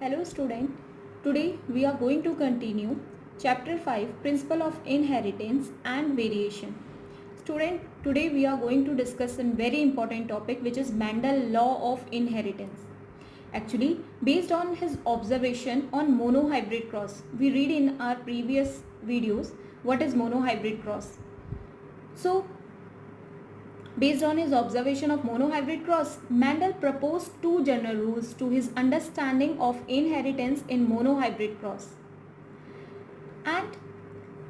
Hello student, today we are going to continue chapter 5 Principle of Inheritance and Variation. Student, today we are going to discuss a very important topic which is Mendel's law of inheritance. Actually, based on his observation on monohybrid cross, we read in our previous videos what is monohybrid cross. So, based on his observation of monohybrid cross, Mendel proposed two general rules to his understanding of inheritance in monohybrid cross. And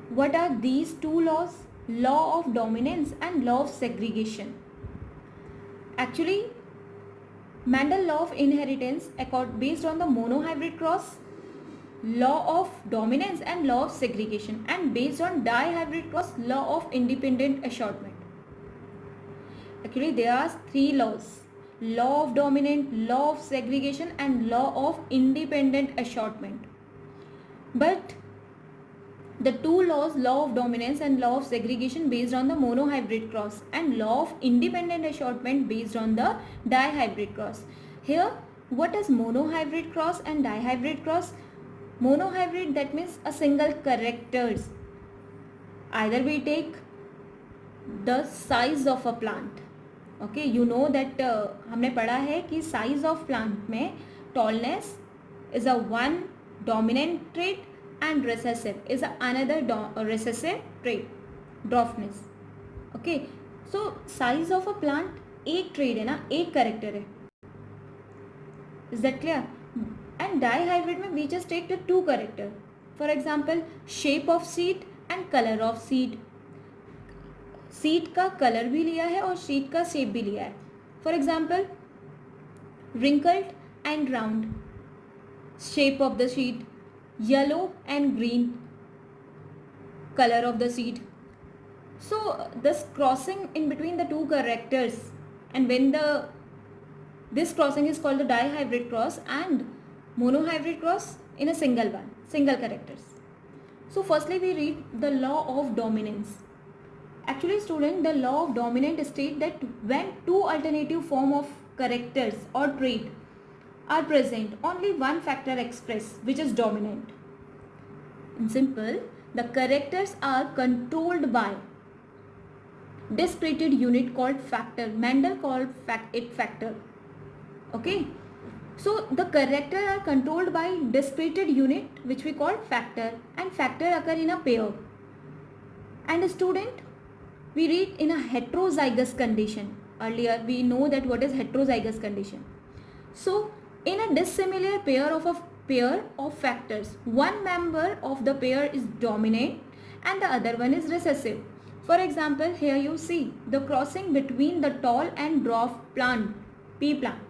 what are these two laws? Law of dominance and law of segregation. Actually, Mendel law of inheritance based on the monohybrid cross, law of dominance and law of segregation, and based on dihybrid cross, law of independent assortment. Actually, there are three laws: law of dominant, law of segregation, and law of independent assortment. But the two laws, law of dominance and law of segregation, based on the monohybrid cross, and law of independent assortment based on the dihybrid cross. Here, what is monohybrid cross and dihybrid cross? Monohybrid, that means a single characters. Either we take the size of a plant. Okay you know that हमने पढ़ा है कि size of plant में tallness is a one dominant trait and recessive is another recessive trait, dwarfness. Okay, so size of a plant एक trait है ना, एक character है. Is that clear? And dihybrid में we just take the two character. For example, shape of seed and colour of seed. Seed का colour भी लिया है और सीड का शेप भी लिया है. For example, wrinkled and round, shape of the seed, yellow and green, colour of the seed. So this crossing in between the two characters, and when this crossing is called the dihybrid cross and monohybrid cross in a single characters. So firstly we read the law of dominance. Actually student, the law of dominant states that when two alternative form of characters or trait are present, only one factor express which is dominant. In simple, the characters are controlled by discrete unit called factor. Mendel called it factor. Okay, so the character are controlled by discrete unit which we call factor, and factor occur in a pair. And student, we read in a heterozygous condition. Earlier we know that what is heterozygous condition. So in a dissimilar pair of factors, one member of the pair is dominant and the other one is recessive. For example, here you see the crossing between the tall and dwarf plant, pea plant.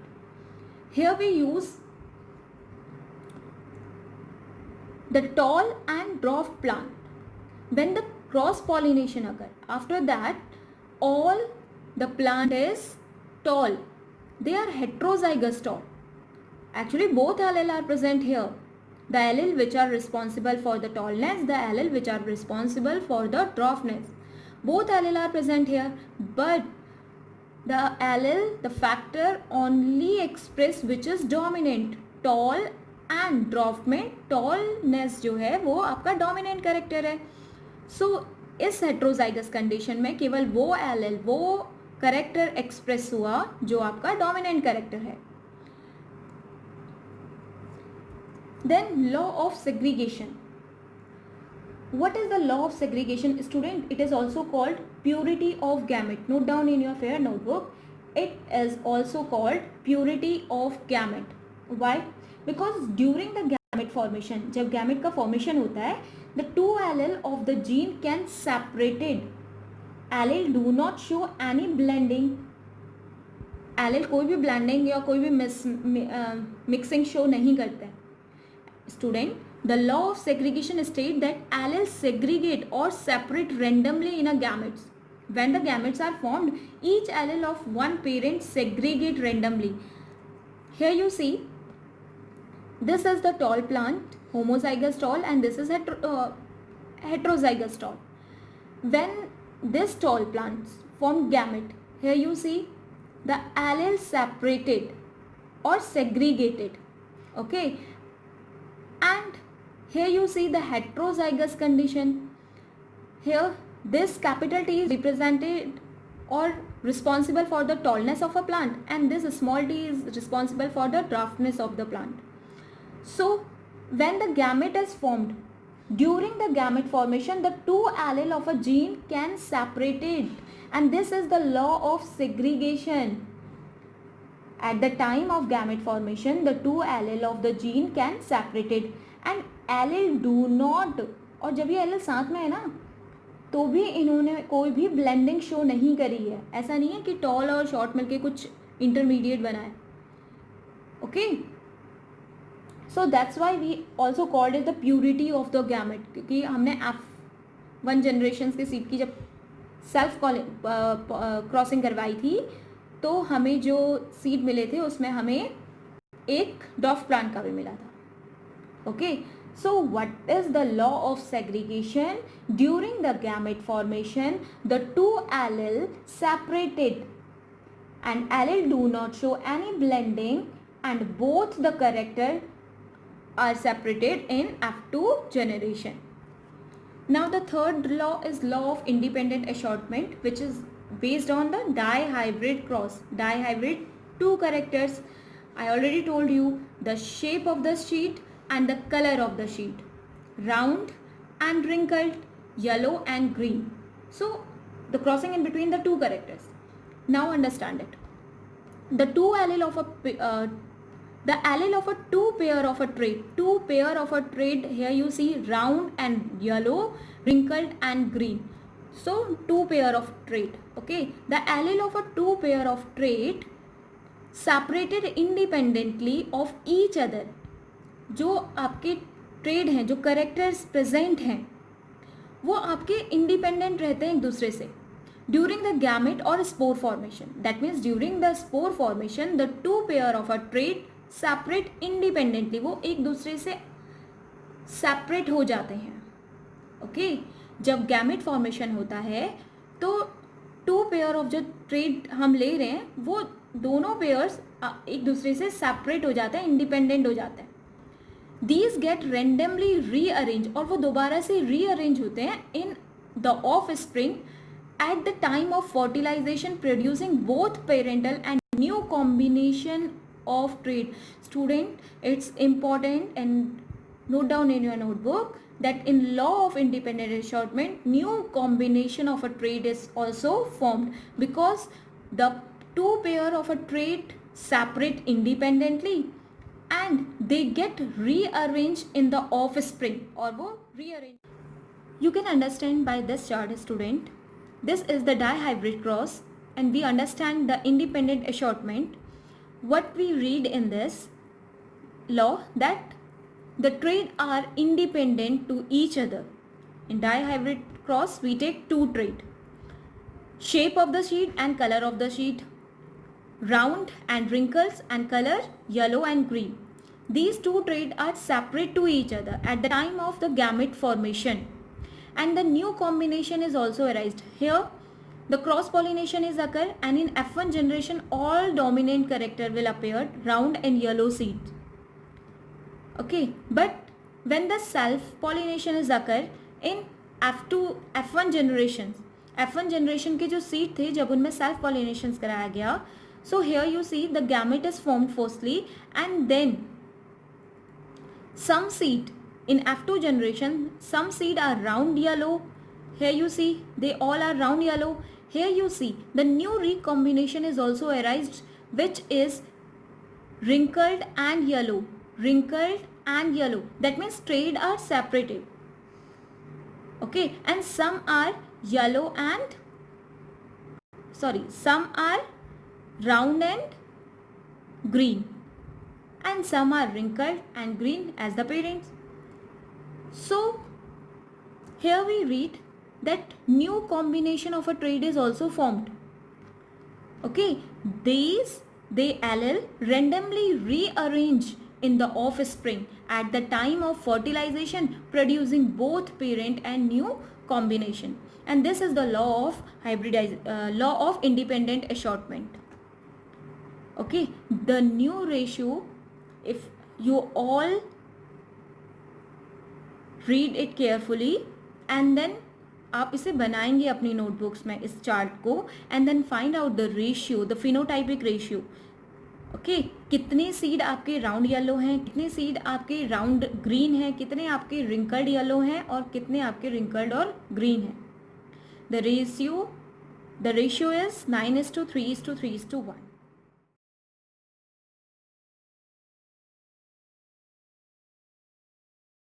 Here we use the tall and dwarf plant. When the cross pollination occur, after that all the plant is tall. They are heterozygous tall. Actually both allele are present here. The allele which are responsible for the tallness, the allele which are responsible for the dwarfness. Both allele are present here, but the allele, the factor only express which is dominant. tall and dwarf में tallness जो है वो आपका dominant character है. So इस heterozygous condition में केवल वो allele, वो character express हुआ जो आपका dominant character है. Then law of segregation. What is the law of segregation, student? It is also called purity of gamete. Note down in your fair notebook. It is also called purity of gamete. Why? Because during the gamete formation, जब gamete का formation होता है, the two allele of the gene can separated. Allele do not show any blending. Allele कोई भी blending या कोई भी mixing show नहीं करते. Student, the law of segregation states that alleles segregate or separate randomly in a gametes. When the gametes are formed, each allele of one parent segregate randomly. Here you see, this is the tall plant, homozygous tall, and this is heterozygous tall. When this tall plants form gamete, here you see the allele separated or segregated. Okay, Here you see the heterozygous condition. Here this capital T is represented or responsible for the tallness of a plant, and this small t is responsible for the draftness of the plant. So when the gamete is formed, during the gamete formation, the two allele of a gene can separate it, and this is the law of segregation. At the time of gamete formation, the two allele of the gene can separate it, and allele do not, और जब ये allele साथ में है ना, तो भी इन्होंने कोई भी ब्लेंडिंग शो नहीं करी है. ऐसा नहीं है कि टॉल और शॉर्ट मिलके कुछ इंटरमीडिएट बना है. Okay, so that's why we also called it the purity of the gamete, क्योंकि हमने F1 जनरेशन के सीड की जब सेल्फ क्रॉसिंग करवाई थी, तो हमें जो सीड मिले थे उसमें हमें एक डॉफ प्लांट का भी मिला था. Okay, so what is the law of segregation? During the gamete formation, the two allele separated, and allele do not show any blending, and both the character are separated in F2 generation. Now the third law is law of independent assortment, which is based on the dihybrid cross. Dihybrid, two characters. I already told you the shape of the sheet and the color of the sheet, round and wrinkled, yellow and green. So the crossing in between the two characters. Now understand it. The two allele of a the allele of a two pair of a trait. Here you see round and yellow, wrinkled and green. So two pair of trait. Okay, the allele of a two pair of trait separated independently of each other. जो आपके trade हैं, जो characters present हैं, वो आपके independent रहते हैं एक दूसरे से ड्यूरिंग द गैमेट और spore formation. That means during the spore formation the two pair of a trade separate independently, वो एक दूसरे से सेपरेट हो जाते हैं. ओके, जब गैमेट फॉर्मेशन होता है तो टू पेयर ऑफ जो ट्रेड हम ले रहे हैं वो दोनों पेयर्स एक दूसरे से सेपरेट हो जाते हैं, इंडिपेंडेंट हो जाते हैं. These get randomly rearranged, और वो दोबारा से rearrange होते हैं in the offspring at the time of fertilization, producing both parental and new combination of trait. Student, it's important and note down in your notebook that in law of independent assortment, new combination of a trait is also formed because the two pair of a trait separate independently and they get rearranged in the offspring, और वो rearrange. You can understand by this chart, student. This is the dihybrid cross, and we understand the independent assortment. What we read in this law that the traits are independent to each other. In dihybrid cross, we take two traits: shape of the sheet and color of the sheet, round and wrinkles and color yellow and green. These two traits are separate to each other at the time of the gamete formation, and the new combination is also arised. Here the cross pollination is occur, and in F1 generation all dominant character will appear round and yellow seeds. Okay, but when the self pollination is occur in F1 generation के जो seed थे जब उनमें self pollinations कराया गया, so here you see the gamete is formed firstly, and then some seed in F2 generation, some seed are round yellow. Here you see they all are round yellow. Here you see the new recombination is also arised, which is wrinkled and yellow. That means trade are separated. Okay, and some are round and green, and some are wrinkled and green as the parents. So here we read that new combination of a trait is also formed. Okay, they allele randomly rearrange in the offspring at the time of fertilization, producing both parent and new combination. And this is the law of law of independent assortment. Okay, the new ratio, if you all read it carefully and then आप इसे बनाएंगे अपनी notebooks में इस chart को, and then find out the ratio, the phenotypic ratio. Okay, कितने seed आपके round yellow हैं, कितने सीड आपके राउंड ग्रीन हैं, कितने आपके रिंकल्ड येलो हैं और कितने आपके रिंकल्ड और ग्रीन हैं। The ratio is 9:3:3:1।